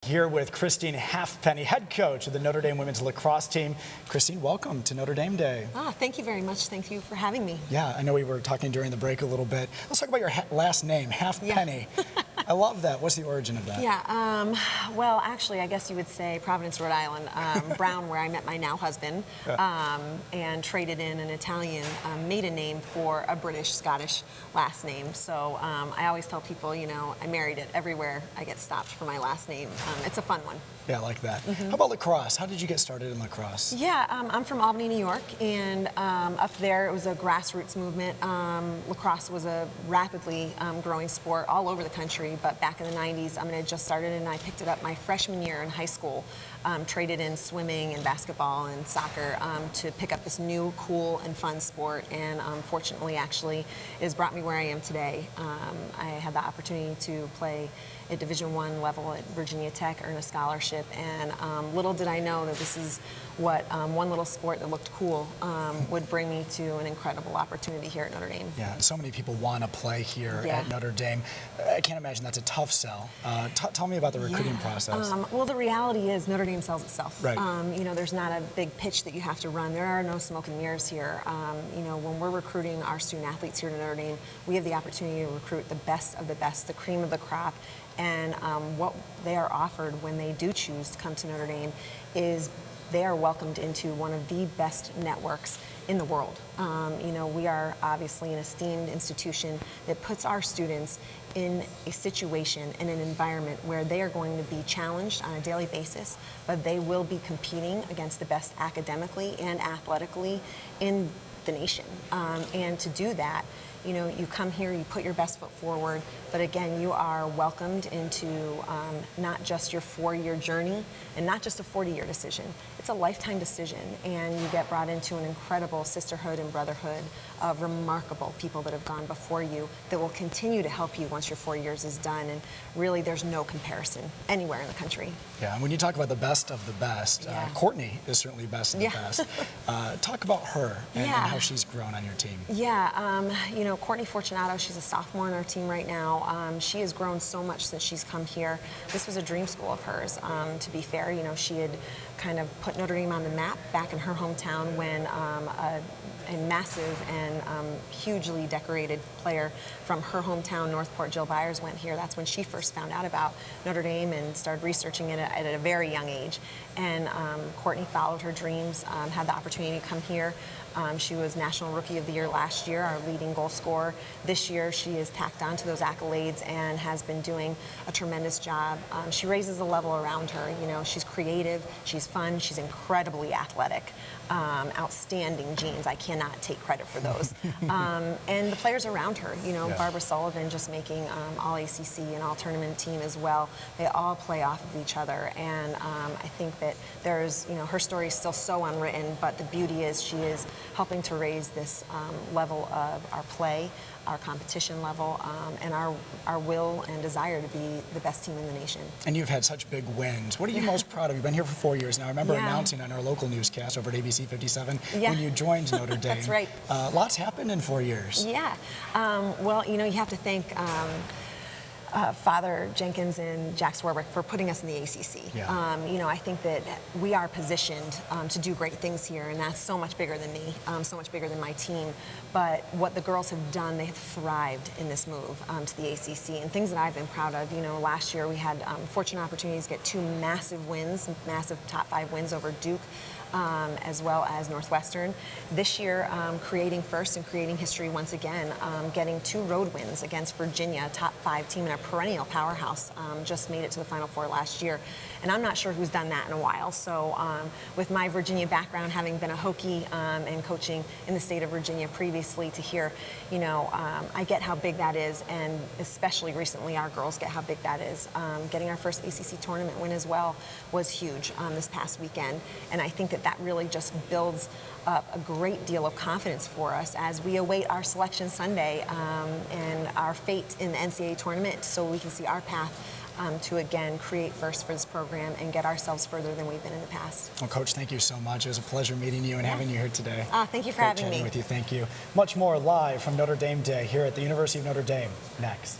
Here with Christine Halfpenny, head coach of the Notre Dame women's lacrosse team. Christine, welcome to Notre Dame Day. Thank you very much. Thank you for having me. Yeah, I know we were talking during the break a little bit. Let's talk about your last name, Halfpenny. Yeah. I love that. What's the origin of that? Yeah, well, actually, I guess you would say Providence, Rhode Island, Brown, where I met my now husband, and traded in an Italian maiden name for a British, Scottish last name. So I always tell people, you know, I married it everywhere I get stopped for my last name. It's a fun one. Yeah, I like that. How about lacrosse? How did you get started in lacrosse? Yeah, I'm from Albany, New York, and up there it was a grassroots movement. Lacrosse was a rapidly growing sport all over the country, but back in the 90s, I had just started and I picked it up my freshman year in high school, traded in swimming and basketball and soccer to pick up this new, cool, and fun sport, and fortunately, actually, it has brought me where I am today. I had the opportunity to play at Division I level at Virginia Tech, earn a scholarship, and little did I know that this is what one little sport that looked cool would bring me to an incredible opportunity here at Notre Dame. Yeah, so many people want to play here at Notre Dame. I can't imagine that's a tough sell. Tell me about the recruiting process. Well, the reality is Notre Dame sells itself. Right. You know, there's not a big pitch that you have to run. There are no smoke and mirrors here. You know, when we're recruiting our student athletes here at Notre Dame, we have the opportunity to recruit the best of the best, the cream of the crop. And what they are offered when they do choose to come to Notre Dame is they are welcomed into one of the best networks in the world. You know, we are obviously an esteemed institution that puts our students in a situation, in an environment where they are going to be challenged on a daily basis, but they will be competing against the best academically and athletically in the nation. And to do that, you know, you come here, you put your best foot forward, but again, you are welcomed into not just your 4-year journey and not just a 40-year decision. It's a lifetime decision, and you get brought into an incredible sisterhood and brotherhood of remarkable people that have gone before you that will continue to help you once your 4 years is done, and really there's no comparison anywhere in the country. Yeah, and when you talk about the best of the best, Courtney is certainly best of the best. Talk about her and how she's grown on your team. Yeah, you know, Courtney Fortunato, she's a sophomore on our team right now. She has grown so much since she's come here. This was a dream school of hers. To be fair, you know, she had kind of put Notre Dame on the map back in her hometown when a massive and hugely decorated player from her hometown, Northport, Jill Byers, went here. That's when she first found out about Notre Dame and started researching it at a very young age. And Courtney followed her dreams, had the opportunity to come here. She was National Rookie of the Year last year, our leading goal scorer. This year, she is tacked on to those accolades and has been doing a tremendous job. She raises the level around her. You know, she's creative, she's fun, she's incredibly athletic. Outstanding genes. I cannot take credit for those. And the players around her, you know, Barbara Sullivan just making all ACC and all tournament team as well. They all play off of each other, and I think that there's, you know, her story is still so unwritten, but the beauty is she is helping to raise this level of our play, our competition level, and our will and desire to be the best team in the nation. And you've had such big wins. What are you most proud of? You've been here for 4 years now. I remember announcing on our local newscast over at ABC 57 when you joined Notre Dame. That's right. Lots happened in 4 years. Yeah. Well, you know, you have to thank Father Jenkins and Jack Swarbrick for putting us in the ACC. You know, I think that we are positioned to do great things here, and that's so much bigger than me, so much bigger than my team. But what the girls have done, they have thrived in this move to the ACC, and things that I've been proud of. You know, last year we had fortunate opportunities to get 2 massive wins, massive top 5 wins over Duke, as well as Northwestern. This year, creating first and creating history once again, getting 2 road wins against Virginia, a top 5 team and a perennial powerhouse, just made it to the Final Four last year. And I'm not sure who's done that in a while. So with my Virginia background, having been a Hokie and coaching in the state of Virginia previously, to hear, you know, I get how big that is, and especially recently our girls get how big that is. Getting our first ACC tournament win as well was huge this past weekend. And I think that really just builds up a great deal of confidence for us as we await our selection Sunday and our fate in the NCAA tournament, so we can see our path to again create first for this program and get ourselves further than we've been in the past. Well, Coach, thank you so much. It was a pleasure meeting you and having you here today. Thank you for having me. With you. Thank you. Much more live from Notre Dame Day here at the University of Notre Dame next.